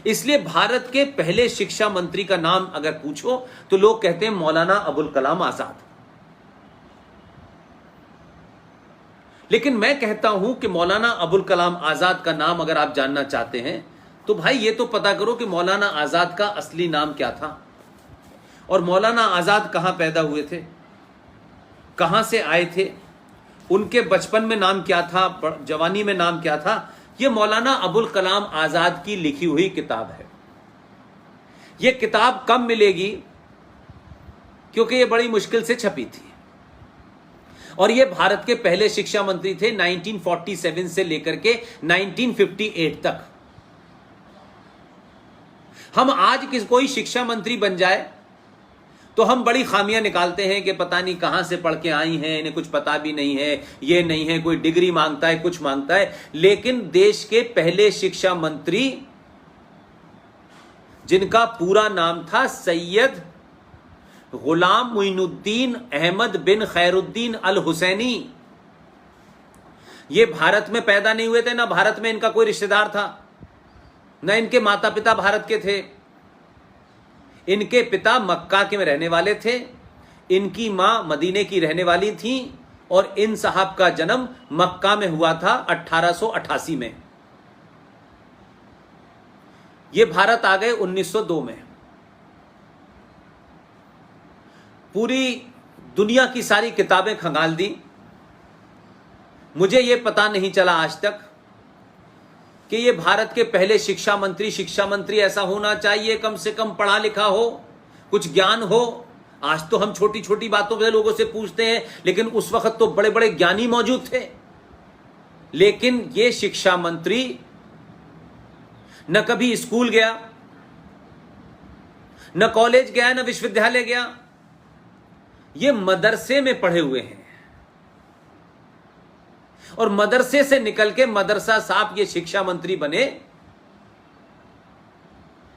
इसलिए भारत के पहले शिक्षा मंत्री का नाम अगर पूछो तो लोग कहते हैं मौलाना अबुल कलाम आजाद। लेकिन मैं कहता हूं कि मौलाना अबुल कलाम आजाद का नाम अगर आप जानना चाहते हैं तो भाई ये तो पता करो कि मौलाना आजाद का असली नाम क्या था और मौलाना आजाद कहां पैदा हुए थे, कहां से आए थे, उनके बचपन में नाम क्या था, जवानी में नाम क्या था। यह मौलाना अबुल कलाम आजाद की लिखी हुई किताब है। यह किताब कब मिलेगी, क्योंकि यह बड़ी मुश्किल से छपी थी और यह भारत के पहले शिक्षा मंत्री थे 1947 से लेकर के 1958 तक। हम आज कोई शिक्षा मंत्री बन जाए तो हम बड़ी खामियां निकालते हैं कि पता नहीं कहां से पढ़ के आई हैं, इन्हें कुछ पता भी नहीं है, ये नहीं है, कोई डिग्री मांगता है, कुछ मांगता है। लेकिन देश के पहले शिक्षा मंत्री जिनका पूरा नाम था सैयद गुलाम मुइनुद्दीन अहमद बिन खैरुद्दीन अल हुसैनी, ये भारत में पैदा नहीं हुए थे, ना भारत में इनका कोई रिश्तेदार था, ना इनके माता पिता भारत के थे। इनके पिता मक्का के में रहने वाले थे, इनकी मां मदीने की रहने वाली थी और इन साहब का जन्म मक्का में हुआ था 1888 में। ये भारत आ गए 1902 में। पूरी दुनिया की सारी किताबें खंगाल दी, मुझे यह पता नहीं चला आज तक कि ये भारत के पहले शिक्षा मंत्री ऐसा होना चाहिए, कम से कम पढ़ा लिखा हो, कुछ ज्ञान हो। आज तो हम छोटी छोटी बातों से लोगों से पूछते हैं, लेकिन उस वक्त तो बड़े बड़े ज्ञानी मौजूद थे। लेकिन ये शिक्षा मंत्री न कभी स्कूल गया, न कॉलेज गया, न विश्वविद्यालय गया, ये मदरसे में पढ़े हुए हैं और मदरसे से निकल के मदरसा साहब ये शिक्षा मंत्री बने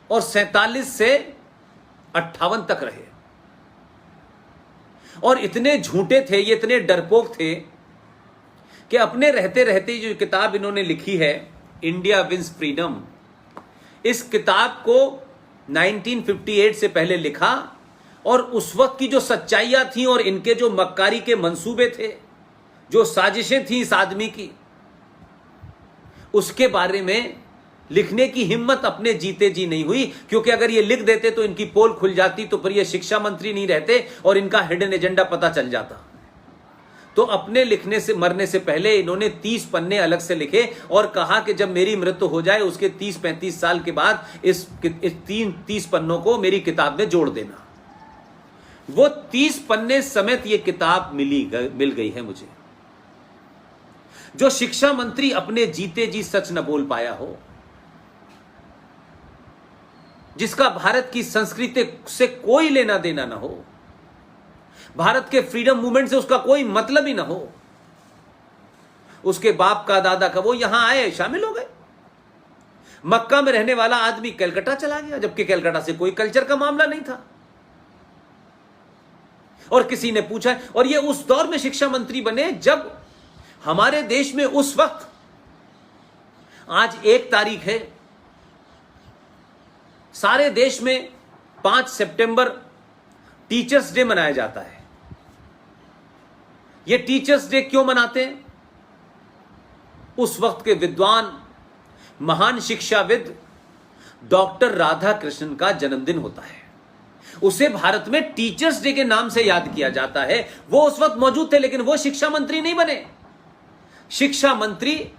और 47 से 58 तक रहे। और इतने झूठे थे ये, इतने डरपोक थे कि अपने रहते रहते जो किताब इन्होंने लिखी है इंडिया विंस फ्रीडम, इस किताब को 1958 से पहले लिखा और उस वक्त की जो सच्चाइयां थी और इनके जो मक्कारी के मंसूबे थे, जो साजिशें थी इस आदमी की, उसके बारे में लिखने की हिम्मत अपने जीते जी नहीं हुई। क्योंकि अगर ये लिख देते तो इनकी पोल खुल जाती, तो फिर ये शिक्षा मंत्री नहीं रहते और इनका हिडन एजेंडा पता चल जाता। तो अपने लिखने से मरने से पहले इन्होंने 30 पन्ने अलग से लिखे और कहा कि जब मेरी मृत्यु हो जाए उसके 30-35 साल के बाद इस 30 पन्नों को मेरी किताब में जोड़ देना। वो 30 पन्ने समेत ये किताब मिल गई है मुझे। जो शिक्षा मंत्री अपने जीते जी सच न बोल पाया हो, जिसका भारत की संस्कृति से कोई लेना देना ना हो, भारत के फ्रीडम मूवमेंट से उसका कोई मतलब ही ना हो, उसके बाप का दादा का, वो यहां आए शामिल हो गए। मक्का में रहने वाला आदमी कलकत्ता चला गया, जबकि कलकत्ता से कोई कल्चर का मामला नहीं था। और किसी ने पूछा, और ये उस दौर में शिक्षा मंत्री बने जब हमारे देश में उस वक्त, आज 1 तारीख है, सारे देश में 5 सितंबर टीचर्स डे मनाया जाता है। यह टीचर्स डे क्यों मनाते हैं? उस वक्त के विद्वान महान शिक्षाविद डॉक्टर राधाकृष्णन का जन्मदिन होता है। उसे भारत में टीचर्स डे के नाम से याद किया जाता है। वो उस वक्त मौजूद थे, लेकिन वो शिक्षा मंत्री नहीं बने। शिक्षा मंत्री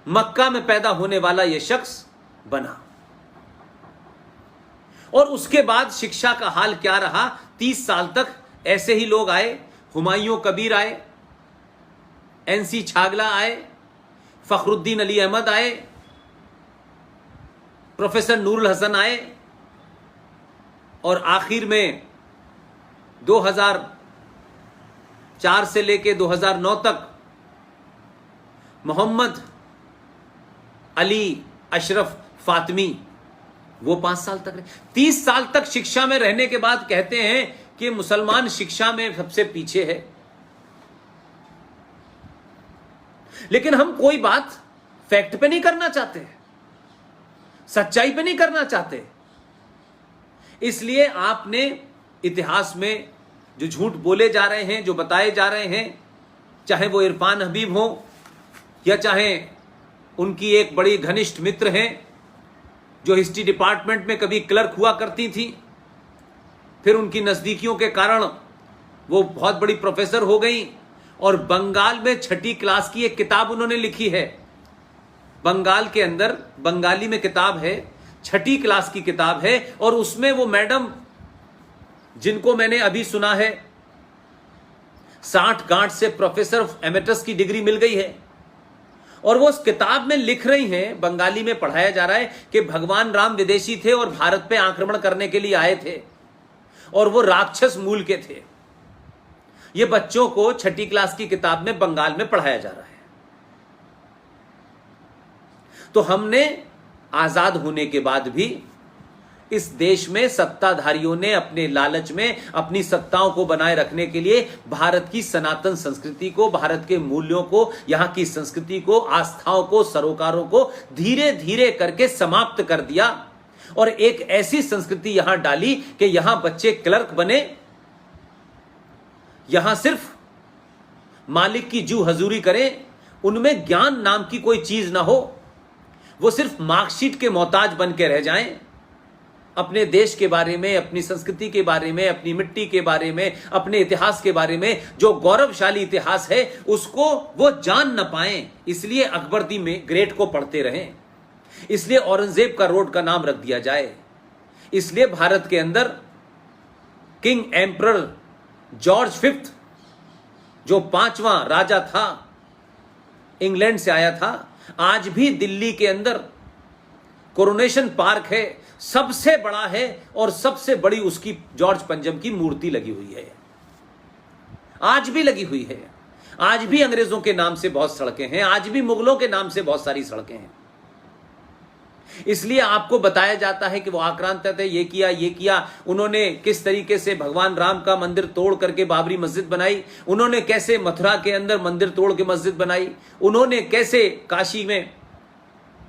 मक्का में पैदा होने वाला यह शख्स बना। और उसके बाद शिक्षा का हाल क्या रहा? 30 साल तक ऐसे ही लोग आए। हुमायूं कबीर आए, एनसी छागला आए, फखरुद्दीन अली अहमद आए, प्रोफेसर नूरुल हसन आए और आखिर में 2004 से लेके 2009 तक मोहम्मद अली अशरफ फातमी, वो 5 साल तक रहे। 30 साल तक शिक्षा में रहने के बाद कहते हैं कि मुसलमान शिक्षा में सबसे पीछे है। लेकिन हम कोई बात फैक्ट पे नहीं करना चाहते हैं, सच्चाई पे नहीं करना चाहते। इसलिए आपने इतिहास में जो झूठ बोले जा रहे हैं, जो बताए जा रहे हैं, चाहे वो इरफान हबीब हो या चाहे उनकी एक बड़ी घनिष्ठ मित्र हैं जो हिस्ट्री डिपार्टमेंट में कभी क्लर्क हुआ करती थी, फिर उनकी नजदीकियों के कारण वो बहुत बड़ी प्रोफेसर हो गई और बंगाल में 6ठी क्लास की एक किताब उन्होंने लिखी है। बंगाल के अंदर बंगाली में किताब है, 6ठी क्लास की किताब है, और उसमें वो मैडम जिनको मैंने अभी सुना है 60 गांठ से प्रोफेसर एमेरिटस की डिग्री मिल गई है, और वो उस किताब में लिख रही हैं, बंगाली में पढ़ाया जा रहा है कि भगवान राम विदेशी थे और भारत पे आक्रमण करने के लिए आए थे और वो राक्षस मूल के थे। ये बच्चों को 6ठी क्लास की किताब में बंगाल में पढ़ाया जा रहा है। तो हमने आजाद होने के बाद भी इस देश में सत्ताधारियों ने अपने लालच में अपनी सत्ताओं को बनाए रखने के लिए भारत की सनातन संस्कृति को, भारत के मूल्यों को, यहां की संस्कृति को, आस्थाओं को, सरोकारों को धीरे धीरे करके समाप्त कर दिया और एक ऐसी संस्कृति यहां डाली कि यहां बच्चे क्लर्क बने, यहां सिर्फ मालिक की जू हजूरी करें, उनमें ज्ञान नाम की कोई चीज ना हो, वो सिर्फ मार्कशीट के मोहताज बन के रह जाएं। अपने देश के बारे में, अपनी संस्कृति के बारे में, अपनी मिट्टी के बारे में, अपने इतिहास के बारे में, जो गौरवशाली इतिहास है उसको वो जान न पाएं। इसलिए अकबर दी में ग्रेट को पढ़ते रहें, इसलिए औरंगजेब का रोड का नाम रख दिया जाए, इसलिए भारत के अंदर किंग एम्परर जॉर्ज 5 जो 5वां राजा था, इंग्लैंड से आया था, आज भी दिल्ली के अंदर कोरोनेशन पार्क है, सबसे बड़ा है और सबसे बड़ी उसकी जॉर्ज पंजम की मूर्ति लगी हुई है, आज भी लगी हुई है। आज भी अंग्रेजों के नाम से बहुत सड़कें हैं, आज भी मुगलों के नाम से बहुत सारी सड़कें हैं। इसलिए आपको बताया जाता है कि वो आक्रांत थे, ये किया, उन्होंने किस तरीके से भगवान राम का मंदिर तोड़ करके बाबरी मस्जिद बनाई, उन्होंने कैसे मथुरा के अंदर मंदिर तोड़ के मस्जिद बनाई, उन्होंने कैसे काशी में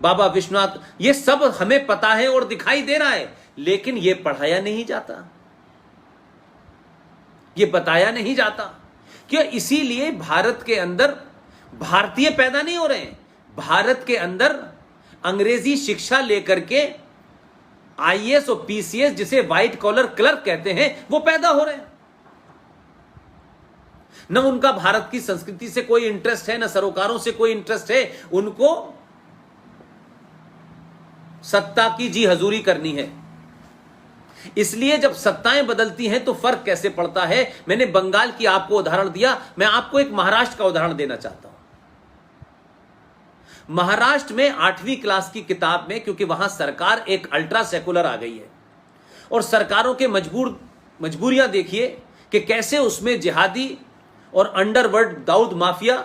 बाबा विश्वनाथ, ये सब हमें पता है और दिखाई दे रहा है, लेकिन ये पढ़ाया नहीं जाता, ये बताया नहीं जाता। क्यों? इसीलिए भारत के अंदर भारतीय पैदा नहीं हो रहे हैं, भारत के अंदर अंग्रेजी शिक्षा लेकर के आईएएस और पीसीएस, जिसे व्हाइट कॉलर क्लर्क कहते हैं, वो पैदा हो रहे हैं। न उनका भारत की संस्कृति से कोई इंटरेस्ट है, न सरोकारों से कोई इंटरेस्ट है, उनको सत्ता की जी हजूरी करनी है। इसलिए जब सत्ताएं बदलती हैं तो फर्क कैसे पड़ता है। मैंने बंगाल की आपको उदाहरण दिया, मैं आपको एक महाराष्ट्र का उदाहरण देना चाहता हूं। महाराष्ट्र में 8वीं क्लास की किताब में, क्योंकि वहां सरकार एक अल्ट्रा सेकुलर आ गई है और सरकारों के मजबूरियां देखिए कि कैसे उसमें जिहादी और अंडरवर्ल्ड दाऊद माफिया,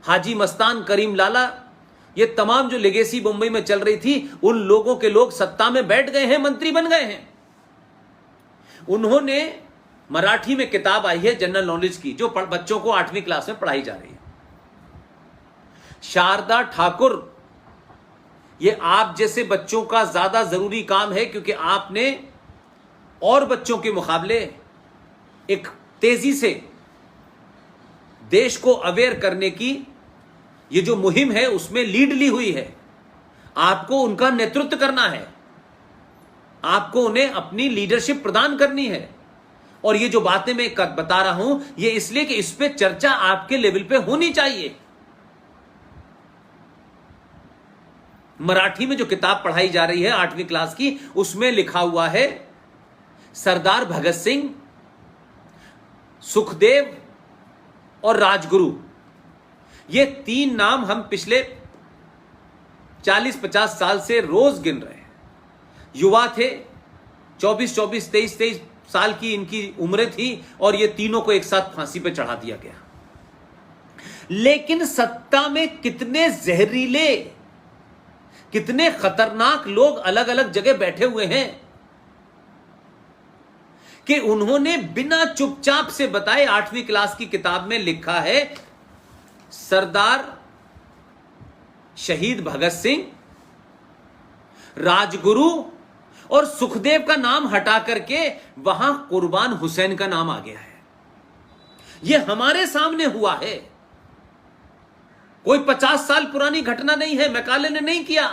हाजी मस्तान, करीम लाला, ये तमाम जो लेगेसी मुंबई में चल रही थी, उन लोगों के लोग सत्ता में बैठ गए हैं, मंत्री बन गए हैं। उन्होंने मराठी में किताब आई है जनरल नॉलेज की, जो बच्चों को 8वीं क्लास में पढ़ाई जा रही है। शारदा ठाकुर, ये आप जैसे बच्चों का ज्यादा जरूरी काम है, क्योंकि आपने और बच्चों के मुकाबले एक तेजी से देश को अवेयर करने की ये जो मुहिम है उसमें लीड ली हुई है। आपको उनका नेतृत्व करना है, आपको उन्हें अपनी लीडरशिप प्रदान करनी है। और ये जो बातें मैं बता रहा हूं, ये इसलिए कि इस पे चर्चा आपके लेवल पे होनी चाहिए। मराठी में जो किताब पढ़ाई जा रही है 8वीं क्लास की, उसमें लिखा हुआ है सरदार भगत सिंह, सुखदेव और राजगुरु, ये 3 नाम हम पिछले 40-50 साल से रोज गिन रहे हैं। युवा थे, 24-24, 23-23 साल की इनकी उम्रें थी, और ये तीनों को एक साथ फांसी पे चढ़ा दिया गया। लेकिन सत्ता में कितने जहरीले, कितने खतरनाक लोग अलग अलग जगह बैठे हुए हैं कि उन्होंने बिना चुपचाप से बताए 8वीं क्लास की किताब में लिखा है सरदार शहीद भगत सिंह, राजगुरु और सुखदेव का नाम हटा करके वहां कुर्बान हुसैन का नाम आ गया है। यह हमारे सामने हुआ है, कोई 50 साल पुरानी घटना नहीं है। मैकाले ने नहीं किया,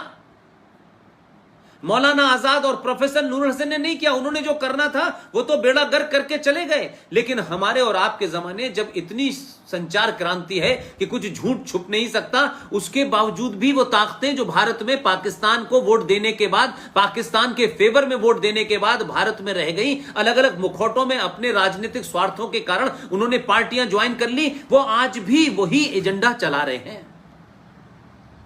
मौलाना आजाद और प्रोफेसर नूर हसन ने नहीं किया। उन्होंने जो करना था वो तो बेड़ा गर्क करके चले गए। लेकिन हमारे और आपके जमाने जब इतनी संचार क्रांति है कि कुछ झूठ छुप नहीं सकता, उसके बावजूद भी वो ताकतें जो भारत में पाकिस्तान को वोट देने के बाद, पाकिस्तान के फेवर में वोट देने के बाद भारत में रह गई, अलग अलग मुखौटों में अपने राजनीतिक स्वार्थों के कारण उन्होंने पार्टियां ज्वाइन कर ली, वो आज भी वही एजेंडा चला रहे हैं।